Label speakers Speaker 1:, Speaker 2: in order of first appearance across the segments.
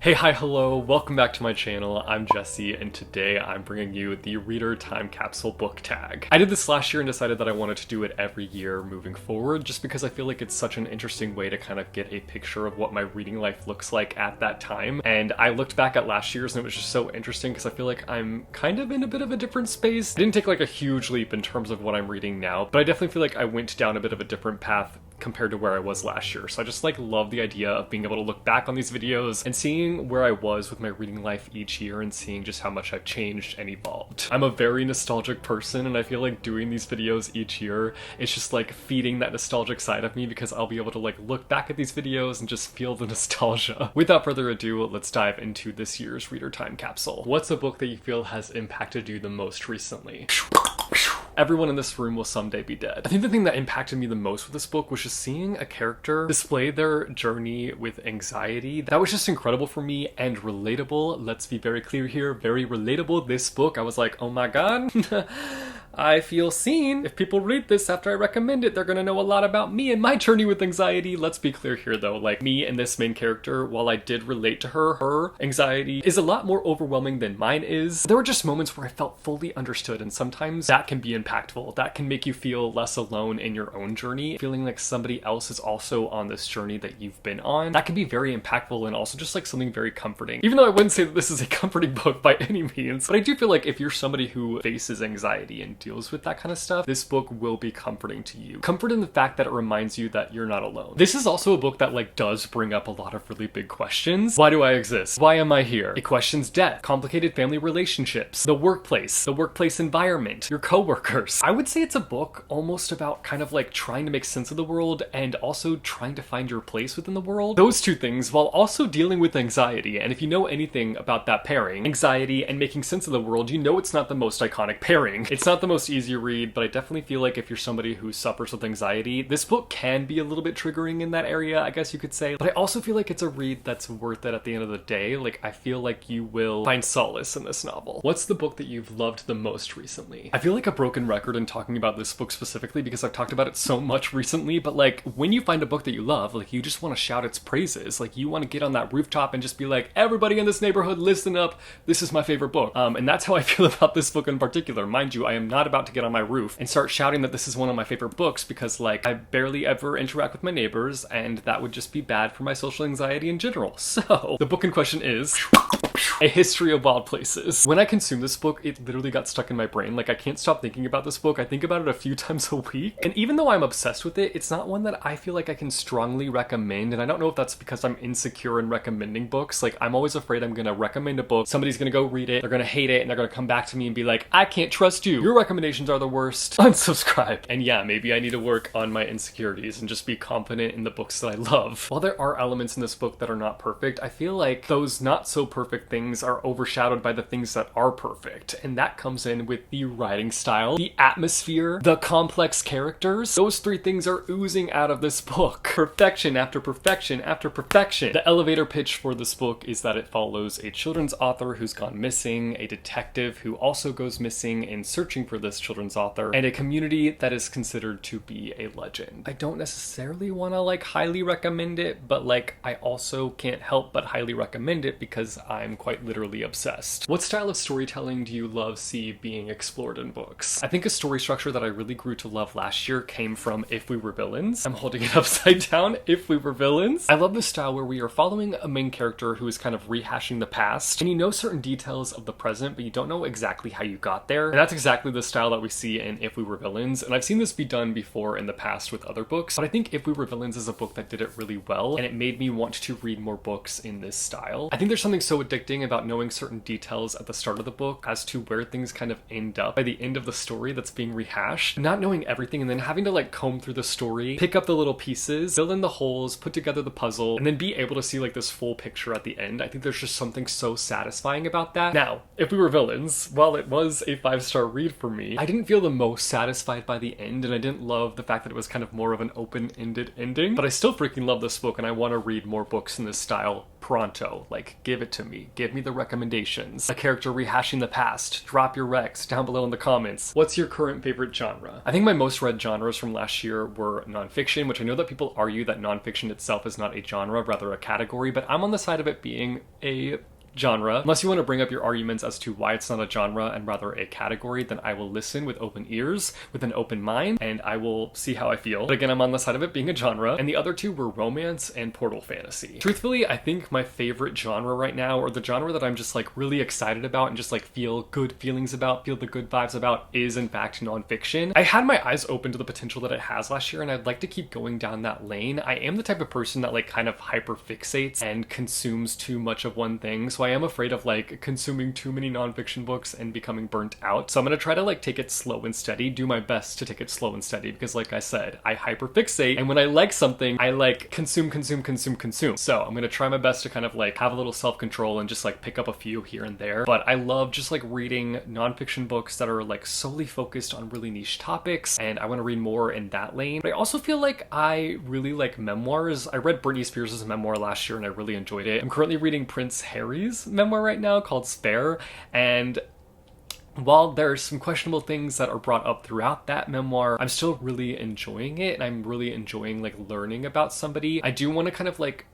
Speaker 1: Hey, hi, hello, welcome back to my channel. I'm Jesse, and today I'm bringing you the Reader Time Capsule book tag. I did this last year and decided that I wanted to do it every year moving forward, just because I feel like it's such an interesting way to kind of get a picture of what my reading life looks like at that time. And I looked back at last year's and it was just so interesting because I feel like I'm kind of in a bit of a different space. I didn't take like a huge leap in terms of what I'm reading now, but I definitely feel like I went down a bit of a different path compared to where I was last year. So I just like love the idea of being able to look back on these videos and seeing where I was with my reading life each year and seeing just how much I've changed and evolved. I'm a very nostalgic person, and I feel like doing these videos each year is just like feeding that nostalgic side of me because I'll be able to like look back at these videos and just feel the nostalgia. Without further ado, let's dive into this year's Reader Time Capsule. What's a book that you feel has impacted you the most recently? Everyone in this room will someday be dead. I think the thing that impacted me the most with this book was just seeing a character display their journey with anxiety. That was just incredible for me and relatable. Let's be very clear here, very relatable. This book, I was like, oh my god, I feel seen. If people read this after I recommend it, they're gonna know a lot about me and my journey with anxiety. Let's be clear here though, like me and this main character, while I did relate to her anxiety is a lot more overwhelming than mine is. There were just moments where I felt fully understood, and sometimes that can be impactful. That can make you feel less alone in your own journey, feeling like somebody else is also on this journey that you've been on. That can be very impactful and also just like something very comforting. Even though I wouldn't say that this is a comforting book by any means, but I do feel like if you're somebody who faces anxiety and deals with that kind of stuff, this book will be comforting to you. Comfort in the fact that it reminds you that you're not alone. This is also a book that like does bring up a lot of really big questions. Why do I exist? Why am I here? It questions death, complicated family relationships, the workplace environment, your coworkers. I would say it's a book almost about kind of like trying to make sense of the world and also trying to find your place within the world. Those two things while also dealing with anxiety. And if you know anything about that pairing, anxiety and making sense of the world, you know it's not the most iconic pairing. It's not the most easy read, but I definitely feel like if you're somebody who suffers with anxiety, this book can be a little bit triggering in that area, I guess you could say. But I also feel like it's a read that's worth it at the end of the day. Like, I feel like you will find solace in this novel. What's the book that you've loved the most recently? I feel like a broken record in talking about this book specifically because I've talked about it so much recently, but like when you find a book that you love, like you just want to shout its praises. Like you want to get on that rooftop and just be like, everybody in this neighborhood, listen up. This is my favorite book. And that's how I feel about this book in particular. Mind you, I am not about to get on my roof and start shouting that this is one of my favorite books because like I barely ever interact with my neighbors and that would just be bad for my social anxiety in general. So the book in question is A History of Wild Places. When I consumed this book, it literally got stuck in my brain. Like I can't stop thinking about this book. I think about it a few times a week. And even though I'm obsessed with it, it's not one that I feel like I can strongly recommend. And I don't know if that's because I'm insecure in recommending books. Like I'm always afraid I'm gonna recommend a book, somebody's gonna go read it, they're gonna hate it, and they're gonna come back to me and be like, I can't trust you. Your recommendations are the worst. Unsubscribe. And yeah, maybe I need to work on my insecurities and just be confident in the books that I love. While there are elements in this book that are not perfect, I feel like those not so perfect things are overshadowed by the things that are perfect. And that comes in with the writing style, the atmosphere, the complex characters. Those three things are oozing out of this book. Perfection after perfection after perfection. The elevator pitch for this book is that it follows a children's author who's gone missing, a detective who also goes missing in searching for this children's author, and a community that is considered to be a legend. I don't necessarily want to like highly recommend it, but like I also can't help but highly recommend it because I'm quite literally obsessed. What style of storytelling do you love see being explored in books? I think a story structure that I really grew to love last year came from If We Were Villains. I'm holding it upside down. If We Were Villains. I love this style where we are following a main character who is kind of rehashing the past, and you know certain details of the present, but you don't know exactly how you got there. And that's exactly the style that we see in If We Were Villains. And I've seen this be done before in the past with other books, but I think If We Were Villains is a book that did it really well, and it made me want to read more books in this style. I think there's something so addicting about knowing certain details at the start of the book as to where things kind of end up by the end of the story that's being rehashed. Not knowing everything and then having to like comb through the story, pick up the little pieces, fill in the holes, put together the puzzle, and then be able to see like this full picture at the end. I think there's just something so satisfying about that. Now, If We Were Villains, while it was a 5-star read for me, I didn't feel the most satisfied by the end, and I didn't love the fact that it was kind of more of an open-ended ending, but I still freaking love this book and I want to read more books in this style pronto. Like, give it to me. Give me the recommendations. A character rehashing the past. Drop your recs down below in the comments. What's your current favorite genre? I think my most read genres from last year were nonfiction, which I know that people argue that nonfiction itself is not a genre, rather a category, but I'm on the side of it being a genre. Unless you want to bring up your arguments as to why it's not a genre and rather a category, then I will listen with open ears, with an open mind, and I will see how I feel. But again, I'm on the side of it being a genre, and the other two were romance and portal fantasy. Truthfully, I think my favorite genre right now, or the genre that I'm just like really excited about and just like feel good feelings about, feel the good vibes about, is in fact nonfiction. I had my eyes open to the potential that it has last year, and I'd like to keep going down that lane. I am the type of person that like kind of hyper fixates and consumes too much of one thing, so I am afraid of like consuming too many nonfiction books and becoming burnt out. So I'm gonna try to like take it slow and steady, do my best to take it slow and steady, because like I said, I hyper fixate, and when I like something, I like consume. So I'm gonna try my best to kind of like have a little self-control and just like pick up a few here and there. But I love just like reading nonfiction books that are like solely focused on really niche topics, and I want to read more in that lane. But I also feel like I really like memoirs. I read Britney Spears' memoir last year and I really enjoyed it. I'm currently reading Prince Harry's memoir right now called Spare, and while there's some questionable things that are brought up throughout that memoir, I'm still really enjoying it, and I'm really enjoying like learning about somebody. I do want to kind of like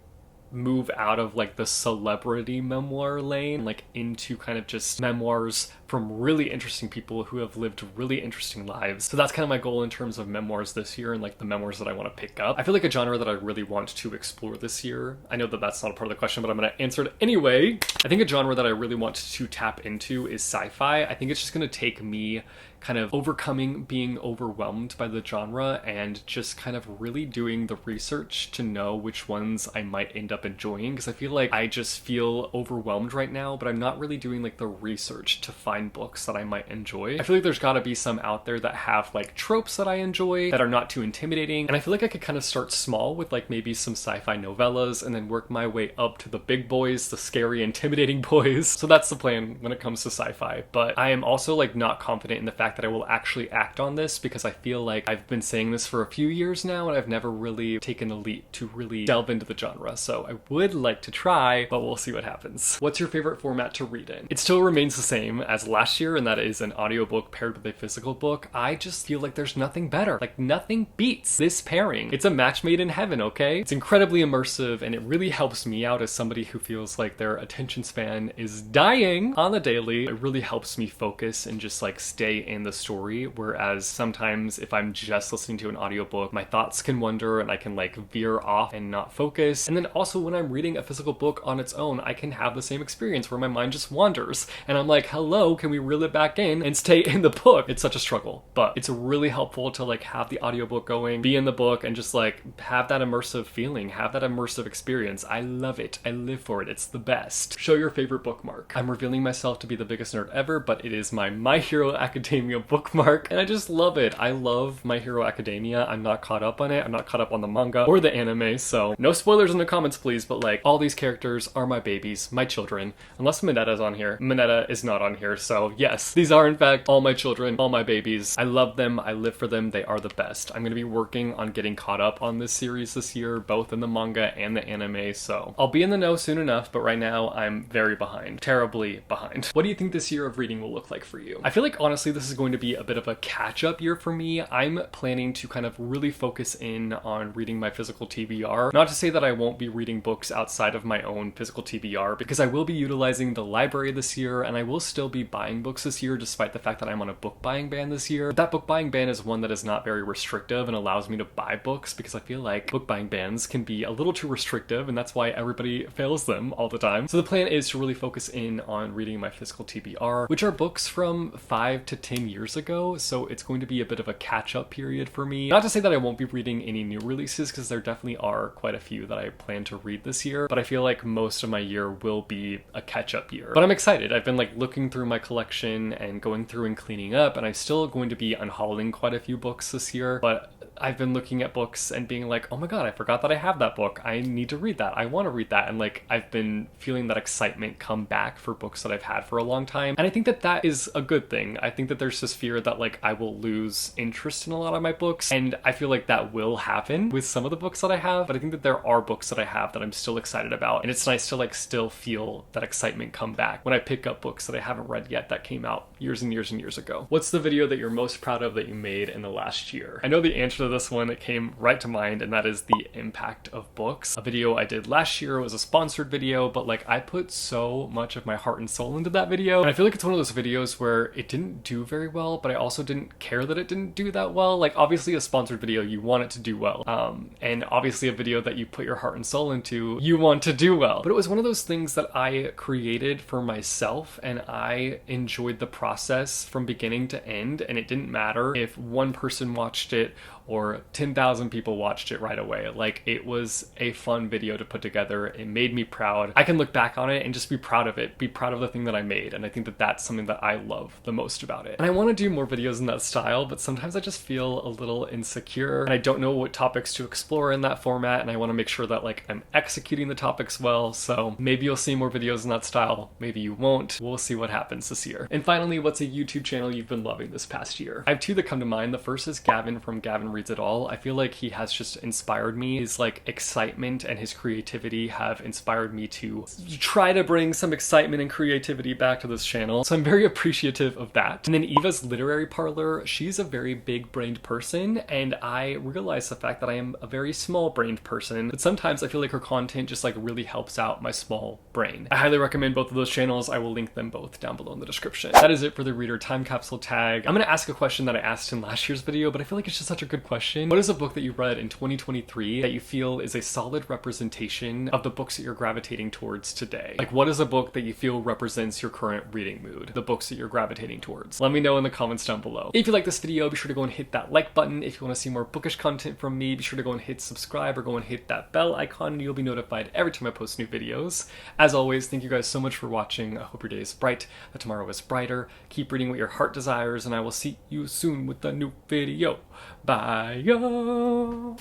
Speaker 1: move out of like the celebrity memoir lane, like into kind of just memoirs from really interesting people who have lived really interesting lives. So that's kind of my goal in terms of memoirs this year, and like the memoirs that I want to pick up. I feel like a genre that I really want to explore this year, I know that that's not a part of the question, but I'm going to answer it anyway. I think a genre that I really want to tap into is sci-fi. I think it's just going to take me kind of overcoming being overwhelmed by the genre and just kind of really doing the research to know which ones I might end up enjoying, because I feel like I just feel overwhelmed right now, but I'm not really doing like the research to find books that I might enjoy. I feel like there's got to be some out there that have like tropes that I enjoy that are not too intimidating, and I feel like I could kind of start small with like maybe some sci-fi novellas and then work my way up to the big boys, the scary, intimidating boys. So that's the plan when it comes to sci-fi. But I am also like not confident in the fact that I will actually act on this, because I feel like I've been saying this for a few years now and I've never really taken the leap to really delve into the genre. So I would like to try, but we'll see what happens. What's your favorite format to read in? It still remains the same as last year, and that is an audiobook paired with a physical book. I just feel like there's nothing better. Like nothing beats this pairing. It's a match made in heaven, okay? It's incredibly immersive, and it really helps me out as somebody who feels like their attention span is dying on the daily. It really helps me focus and just like stay in the story, whereas sometimes if I'm just listening to an audiobook, my thoughts can wander and I can like veer off and not focus. And then also when I'm reading a physical book on its own, I can have the same experience where my mind just wanders and I'm like, hello, can we reel it back in and stay in the book? It's such a struggle, but it's really helpful to like have the audiobook going, be in the book, and just like have that immersive feeling, have that immersive experience. I love it. I live for it. It's the best. Show your favorite bookmark. I'm revealing myself to be the biggest nerd ever, but it is my My Hero Academia bookmark, and I just love it. I love My Hero Academia. I'm not caught up on it. I'm not caught up on the manga or the anime, so no spoilers in the comments, please, but like all these characters are my babies, my children, unless Minetta's on here. Minetta is not on here, so yes, these are in fact all my children, all my babies. I love them. I live for them. They are the best. I'm going to be working on getting caught up on this series this year, both in the manga and the anime, so I'll be in the know soon enough, but right now I'm very behind. Terribly behind. What do you think this year of reading will look like for you? I feel like honestly this is going to be a bit of a catch-up year for me. I'm planning to kind of really focus in on reading my physical TBR. Not to say that I won't be reading books outside of my own physical TBR, because I will be utilizing the library this year, and I will still be buying books this year despite the fact that I'm on a book buying ban this year. But that book buying ban is one that is not very restrictive and allows me to buy books, because I feel like book buying bans can be a little too restrictive, and that's why everybody fails them all the time. So the plan is to really focus in on reading my physical TBR, which are books from 5 to 10 years ago, so it's going to be a bit of a catch-up period for me. Not to say that I won't be reading any new releases, because there definitely are quite a few that I plan to read this year, but I feel like most of my year will be a catch-up year. But I'm excited. I've been like looking through my collection and going through and cleaning up, and I'm still going to be unhauling quite a few books this year, but I've been looking at books and being like, oh my god, I forgot that I have that book. I need to read that. I want to read that. And like, I've been feeling that excitement come back for books that I've had for a long time. And I think that that is a good thing. I think that there's this fear that like I will lose interest in a lot of my books. And I feel like that will happen with some of the books that I have. But I think that there are books that I have that I'm still excited about. And it's nice to like still feel that excitement come back when I pick up books that I haven't read yet that came out years and years and years ago. What's the video that you're most proud of that you made in the last year? I know the answer to this one that came right to mind, and that is the impact of books. A video I did last year was a sponsored video, but like I put so much of my heart and soul into that video. And I feel like it's one of those videos where it didn't do very well, but I also didn't care that it didn't do that well. Like obviously a sponsored video, you want it to do well. And obviously a video that you put your heart and soul into, you want to do well. But it was one of those things that I created for myself, and I enjoyed the process from beginning to end, and it didn't matter if one person watched it or 10,000 people watched it right away. Like, it was a fun video to put together. It made me proud. I can look back on it and just be proud of it, be proud of the thing that I made. And I think that that's something that I love the most about it. And I want to do more videos in that style, but sometimes I just feel a little insecure and I don't know what topics to explore in that format. And I want to make sure that like I'm executing the topics well. So maybe you'll see more videos in that style. Maybe you won't. We'll see what happens this year. And finally, what's a YouTube channel you've been loving this past year? I have two that come to mind. The first is Gavin from Gavin Reads It All. I feel like he has just inspired me. His like excitement and his creativity have inspired me to try to bring some excitement and creativity back to this channel. So I'm very appreciative of that. And then Eva's Literary Parlor, she's a very big-brained person, and I realize the fact that I am a very small-brained person, but sometimes I feel like her content just like really helps out my small brain. I highly recommend both of those channels. I will link them both down below in the description. That is it for the Reader Time Capsule tag. I'm gonna ask a question that I asked in last year's video, but I feel like it's just such a good question. What is a book that you read in 2023 that you feel is a solid representation of the books that you're gravitating towards today? Like, what is a book that you feel represents your current reading mood? The books that you're gravitating towards? Let me know in the comments down below. If you like this video, be sure to go and hit that like button. If you want to see more bookish content from me, be sure to go and hit subscribe or go and hit that bell icon and you'll be notified every time I post new videos. As always, thank you guys so much for watching. I hope your day is bright, that tomorrow is brighter. Keep reading what your heart desires, and I will see you soon with a new video. Bye, yo!